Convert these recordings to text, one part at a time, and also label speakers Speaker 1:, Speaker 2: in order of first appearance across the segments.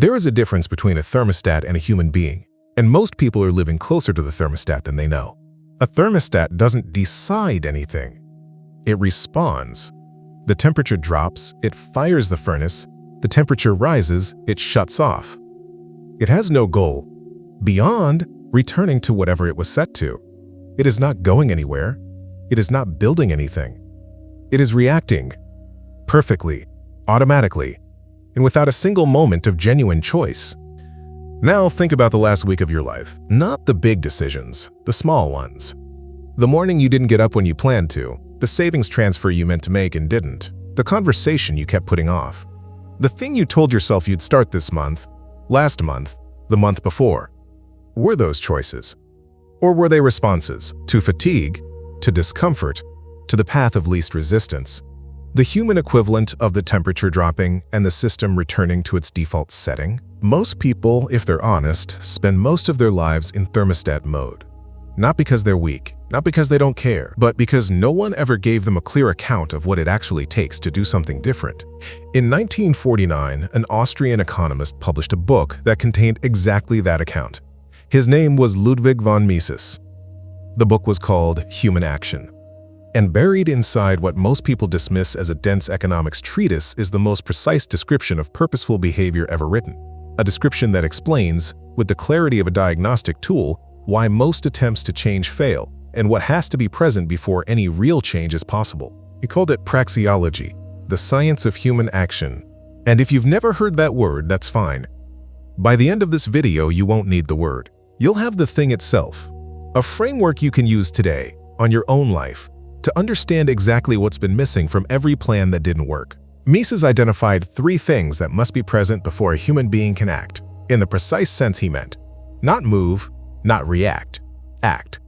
Speaker 1: There is a difference between a thermostat and a human being, and most people are living closer to the thermostat than they know. A thermostat doesn't decide anything. It responds. The temperature drops, it fires the furnace. The temperature rises, it shuts off. It has no goal beyond returning to whatever it was set to. It is not going anywhere. It is not building anything. It is reacting perfectly, automatically, and without a single moment of genuine choice. Now think about the last week of your life. Not the big decisions, the small ones. The morning you didn't get up when you planned to, the savings transfer you meant to make and didn't, the conversation you kept putting off, the thing you told yourself you'd start this month, last month, the month before. Were those choices? Or were they responses to fatigue, to discomfort, to the path of least resistance? The human equivalent of the temperature dropping and the system returning to its default setting? Most people, if they're honest, spend most of their lives in thermostat mode. Not because they're weak, not because they don't care, but because no one ever gave them a clear account of what it actually takes to do something different. In 1949, an Austrian economist published a book that contained exactly that account. His name was Ludwig von Mises. The book was called Human Action. And buried inside what most people dismiss as a dense economics treatise is the most precise description of purposeful behavior ever written. A description that explains, with the clarity of a diagnostic tool, why most attempts to change fail and what has to be present before any real change is possible. He called it praxeology, the science of human action. And if you've never heard that word, that's fine. By the end of this video, you won't need the word. You'll have the thing itself, a framework you can use today on your own life to understand exactly what's been missing from every plan that didn't work. Mises identified 3 things that must be present before a human being can act, in the precise sense he meant. Not move, not react, act.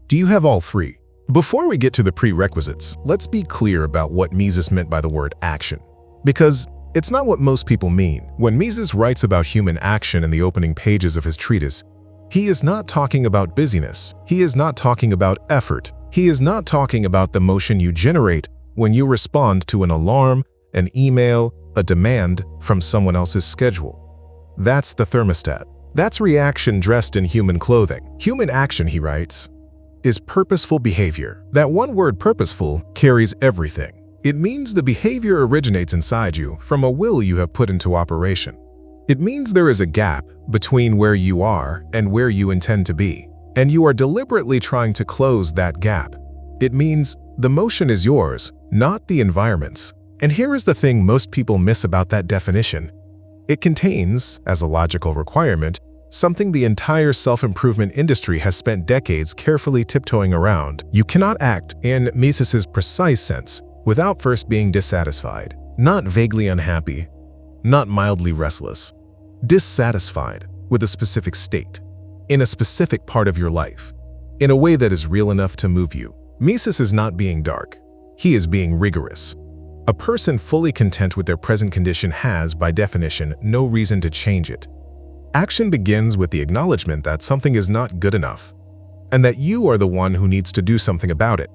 Speaker 1: Do you have all 3? Before we get to the prerequisites, let's be clear about what Mises meant by the word action. Because it's not what most people mean. When Mises writes about human action in the opening pages of his treatise, he is not talking about busyness. He is not talking about effort. He is not talking about the motion you generate when you respond to an alarm, an email, a demand from someone else's schedule. That's the thermostat. That's reaction dressed in human clothing. Human action, he writes, is purposeful behavior. That one word, purposeful, carries everything. It means the behavior originates inside you from a will you have put into operation. It means there is a gap between where you are and where you intend to be, and you are deliberately trying to close that gap. It means the motion is yours, not the environment's. And here is the thing most people miss about that definition. It contains, as a logical requirement, something the entire self-improvement industry has spent decades carefully tiptoeing around. You cannot act, in Mises's precise sense, without first being dissatisfied, not vaguely unhappy, not mildly restless, dissatisfied with a specific state, in a specific part of your life, in a way that is real enough to move you. Mises is not being dark. He is being rigorous. A person fully content with their present condition has, by definition, no reason to change it. Action begins with the acknowledgement that something is not good enough, and that you are the one who needs to do something about it.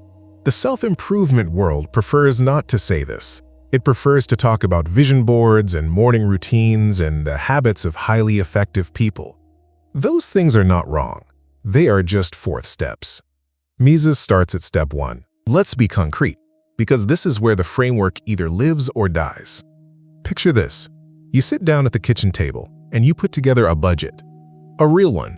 Speaker 1: The self-improvement world prefers not to say this. It prefers to talk about vision boards and morning routines and the habits of highly effective people. Those things are not wrong. They are just 4th steps. Mises starts at step 1. Let's be concrete, because this is where the framework either lives or dies. Picture this. You sit down at the kitchen table and you put together a budget. A real one.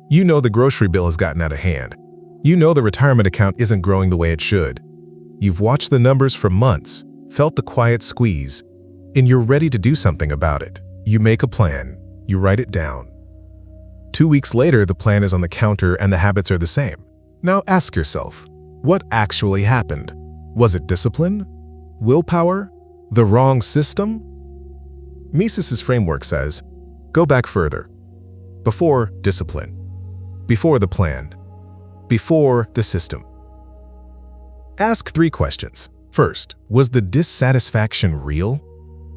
Speaker 1: You know the grocery bill has gotten out of hand. You know the retirement account isn't growing the way it should. You've watched the numbers for months, felt the quiet squeeze, and you're ready to do something about it. You make a plan. You write it down. 2 weeks later, the plan is on the counter and the habits are the same. Now ask yourself, what actually happened? Was it discipline? Willpower? The wrong system? Mises's framework says, go back further. Before discipline. Before the plan. Before the system. Ask 3 questions. First, was the dissatisfaction real?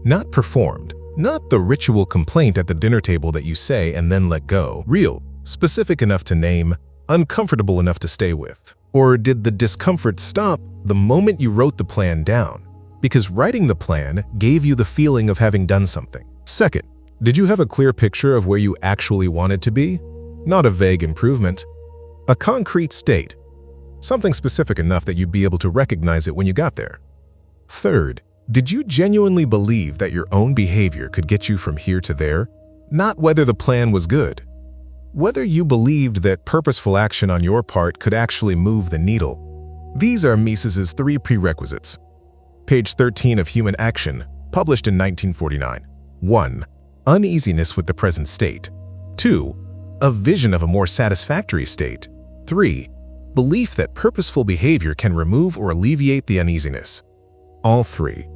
Speaker 1: Not performed. Not the ritual complaint at the dinner table that you say and then let go. Real. Specific enough to name. Uncomfortable enough to stay with. Or did the discomfort stop the moment you wrote the plan down? Because writing the plan gave you the feeling of having done something. Second, Did you have a clear picture of where you actually wanted to be? Not a vague improvement. A concrete state. Something specific enough that you'd be able to recognize it when you got there. Third, did you genuinely believe that your own behavior could get you from here to there? Not whether the plan was good. Whether you believed that purposeful action on your part could actually move the needle. These are Mises's 3 prerequisites. Page 13 of Human Action, published in 1949. 1. Uneasiness with the present state. 2. A vision of a more satisfactory state. 3. Belief that purposeful behavior can remove or alleviate the uneasiness. All 3.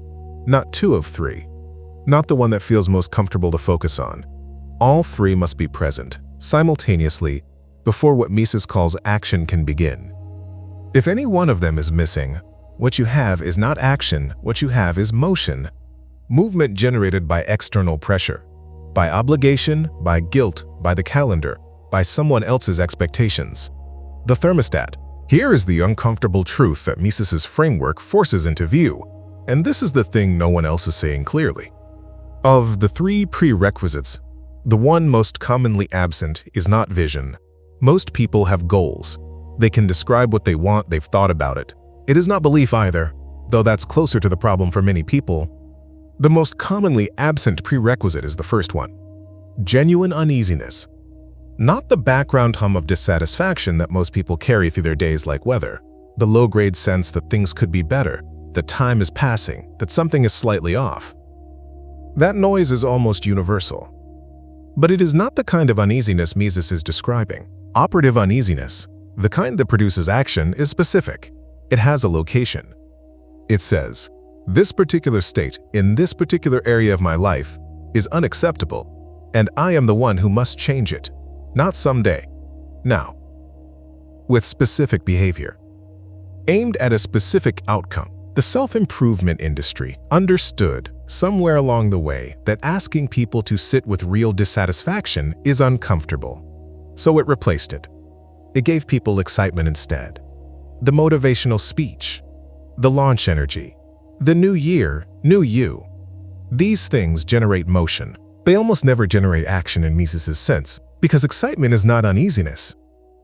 Speaker 1: Not 2 of 3. Not the one that feels most comfortable to focus on. All 3 must be present, simultaneously, before what Mises calls action can begin. If any one of them is missing, what you have is not action, what you have is motion. Movement generated by external pressure, by obligation, by guilt, by the calendar, by someone else's expectations. The thermostat. Here is the uncomfortable truth that Mises's framework forces into view, and this is the thing no one else is saying clearly. Of the 3 prerequisites, the one most commonly absent is not vision. Most people have goals. They can describe what they want, they've thought about it. It is not belief either, though that's closer to the problem for many people. The most commonly absent prerequisite is the first one. Genuine uneasiness. Not the background hum of dissatisfaction that most people carry through their days like weather. The low-grade sense that things could be better, that time is passing, that something is slightly off. That noise is almost universal. But it is not the kind of uneasiness Mises is describing. Operative uneasiness, the kind that produces action, is specific. It has a location. It says, this particular state, in this particular area of my life, is unacceptable, and I am the one who must change it. Not someday. Now. With specific behavior. Aimed at a specific outcome. The self-improvement industry understood somewhere along the way that asking people to sit with real dissatisfaction is uncomfortable. So it replaced it. It gave people excitement instead. The motivational speech. The launch energy. The new year, new you. These things generate motion. They almost never generate action in Mises's sense, because excitement is not uneasiness.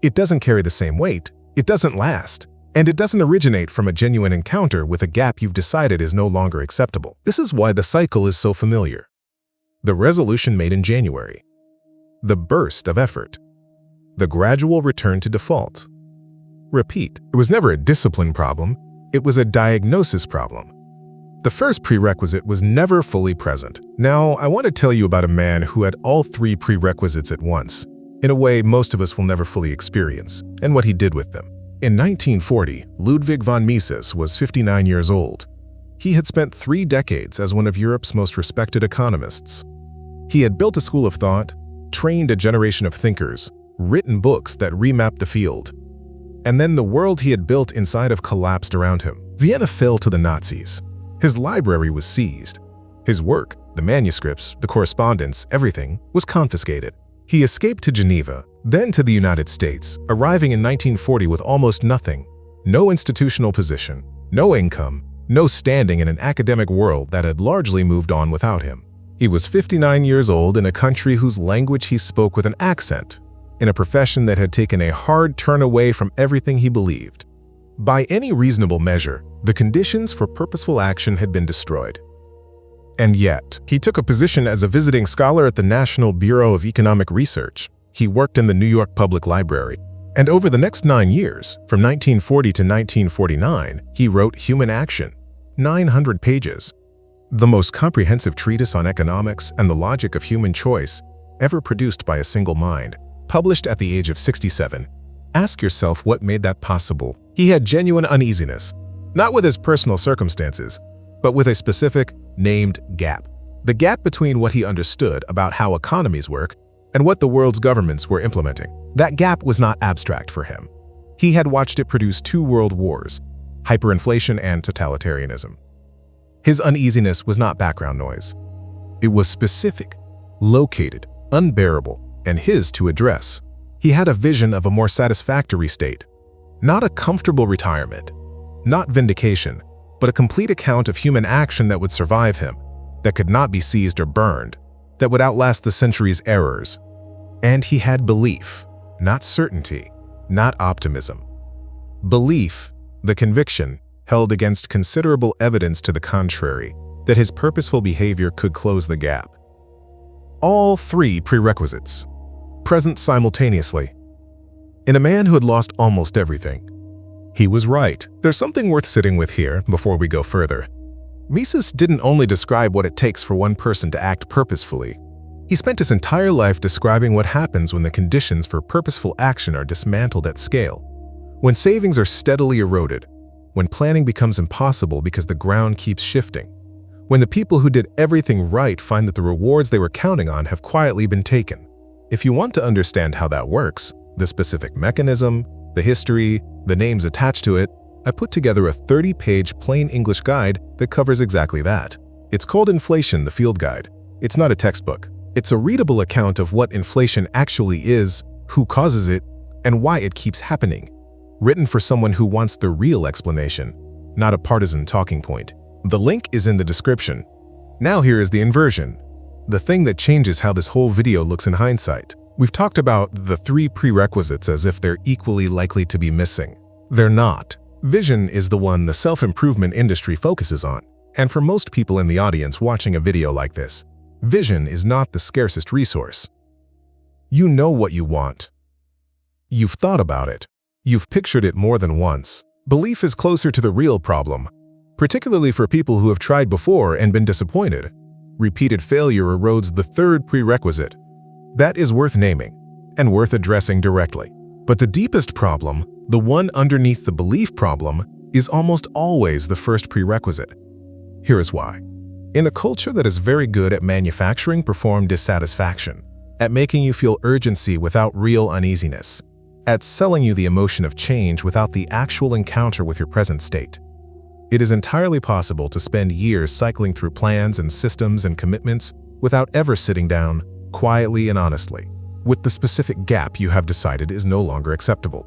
Speaker 1: It doesn't carry the same weight, it doesn't last, and it doesn't originate from a genuine encounter with a gap you've decided is no longer acceptable. This is why the cycle is so familiar. The resolution made in January. The burst of effort. The gradual return to default. Repeat. It was never a discipline problem, it was a diagnosis problem. The first prerequisite was never fully present. Now, I want to tell you about a man who had all 3 prerequisites at once, in a way most of us will never fully experience, and what he did with them. In 1940, Ludwig von Mises was 59 years old. He had spent 3 decades as one of Europe's most respected economists. He had built a school of thought, trained a generation of thinkers, written books that remapped the field. And then the world he had built inside of collapsed around him. Vienna fell to the Nazis. His library was seized. His work, the manuscripts, the correspondence, everything, was confiscated. He escaped to Geneva, then to the United States, arriving in 1940 with almost nothing. No institutional position, no income, no standing in an academic world that had largely moved on without him. He was 59 years old in a country whose language he spoke with an accent, in a profession that had taken a hard turn away from everything he believed. By any reasonable measure, the conditions for purposeful action had been destroyed. And yet, he took a position as a visiting scholar at the National Bureau of Economic Research. He worked in the New York Public Library. And over the next 9 years, from 1940 to 1949, he wrote Human Action, 900 pages. The most comprehensive treatise on economics and the logic of human choice ever produced by a single mind. Published at the age of 67. Ask yourself what made that possible. He had genuine uneasiness, not with his personal circumstances, but with a specific, named gap. The gap between what he understood about how economies work and what the world's governments were implementing. That gap was not abstract for him. He had watched it produce 2 world wars, hyperinflation and totalitarianism. His uneasiness was not background noise. It was specific, located, unbearable, and his to address. He had a vision of a more satisfactory state, not a comfortable retirement, not vindication, but a complete account of human action that would survive him, that could not be seized or burned, that would outlast the century's errors. And he had belief, not certainty, not optimism. Belief, the conviction, held against considerable evidence to the contrary, that his purposeful behavior could close the gap. All three prerequisites, present simultaneously. In a man who had lost almost everything. He was right. There's something worth sitting with here before we go further. Mises didn't only describe what it takes for one person to act purposefully. He spent his entire life describing what happens when the conditions for purposeful action are dismantled at scale. When savings are steadily eroded, when planning becomes impossible because the ground keeps shifting, when the people who did everything right find that the rewards they were counting on have quietly been taken. If you want to understand how that works, the specific mechanism, the history, the names attached to it, I put together a 30-page plain English guide that covers exactly that. It's called Inflation, the Field Guide. It's not a textbook. It's a readable account of what inflation actually is, who causes it, and why it keeps happening. Written for someone who wants the real explanation, not a partisan talking point. The link is in the description. Now here is the inversion, the thing that changes how this whole video looks in hindsight. We've talked about the three prerequisites as if they're equally likely to be missing. They're not. Vision is the one the self-improvement industry focuses on. And for most people in the audience watching a video like this, vision is not the scarcest resource. You know what you want. You've thought about it. You've pictured it more than once. Belief is closer to the real problem, particularly for people who have tried before and been disappointed. Repeated failure erodes the third prerequisite. That is worth naming and worth addressing directly. But the deepest problem, the one underneath the belief problem, is almost always the first prerequisite. Here is why. In a culture that is very good at manufacturing performed dissatisfaction, at making you feel urgency without real uneasiness, at selling you the emotion of change without the actual encounter with your present state, it is entirely possible to spend years cycling through plans and systems and commitments without ever sitting down, quietly and honestly, with the specific gap you have decided is no longer acceptable.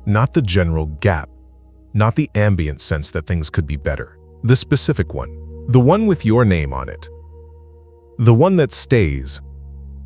Speaker 1: Not the general gap, not the ambient sense that things could be better. The specific one, the one with your name on it. The one that stays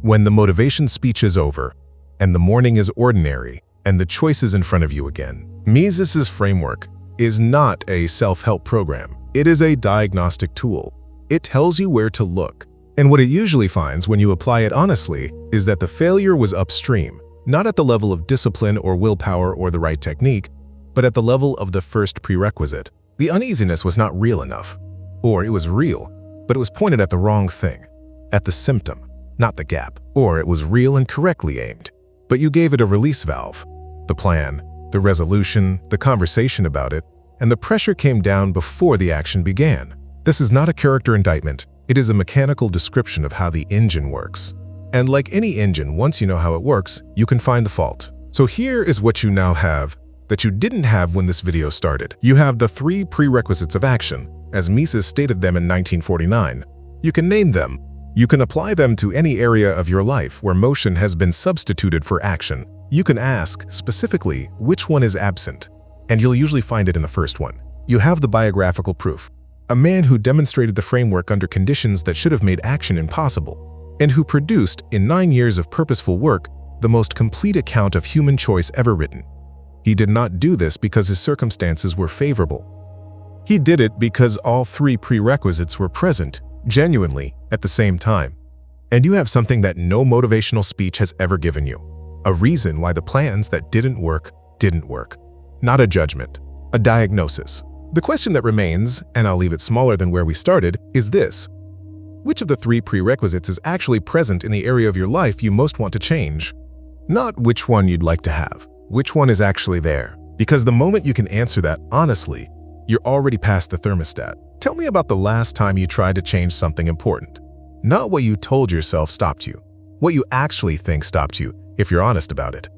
Speaker 1: when the motivation speech is over and the morning is ordinary and the choice is in front of you again. Mises's framework is not a self-help program. It is a diagnostic tool. It tells you where to look. And what it usually finds when you apply it honestly is that the failure was upstream, not at the level of discipline or willpower or the right technique, but at the level of the first prerequisite. The uneasiness was not real enough. Or it was real, but it was pointed at the wrong thing, at the symptom, not the gap. Or it was real and correctly aimed, but you gave it a release valve. The plan, the resolution, the conversation about it, and the pressure came down before the action began. This is not a character indictment. It is a mechanical description of how the engine works. And like any engine, once you know how it works, you can find the fault. So here is what you now have that you didn't have when this video started. You have the three prerequisites of action, as Mises stated them in 1949. You can name them. You can apply them to any area of your life where motion has been substituted for action. You can ask, specifically, which one is absent, and you'll usually find it in the first one. You have the biographical proof. A man who demonstrated the framework under conditions that should have made action impossible, and who produced, in 9 years of purposeful work, the most complete account of human choice ever written. He did not do this because his circumstances were favorable. He did it because all three prerequisites were present, genuinely, at the same time. And you have something that no motivational speech has ever given you. A reason why the plans that didn't work. Not a judgment, a diagnosis. The question that remains, and I'll leave it smaller than where we started, is this. Which of the three prerequisites is actually present in the area of your life you most want to change? Not which one you'd like to have. Which one is actually there? Because the moment you can answer that honestly, you're already past the thermostat. Tell me about the last time you tried to change something important. Not what you told yourself stopped you. What you actually think stopped you, if you're honest about it.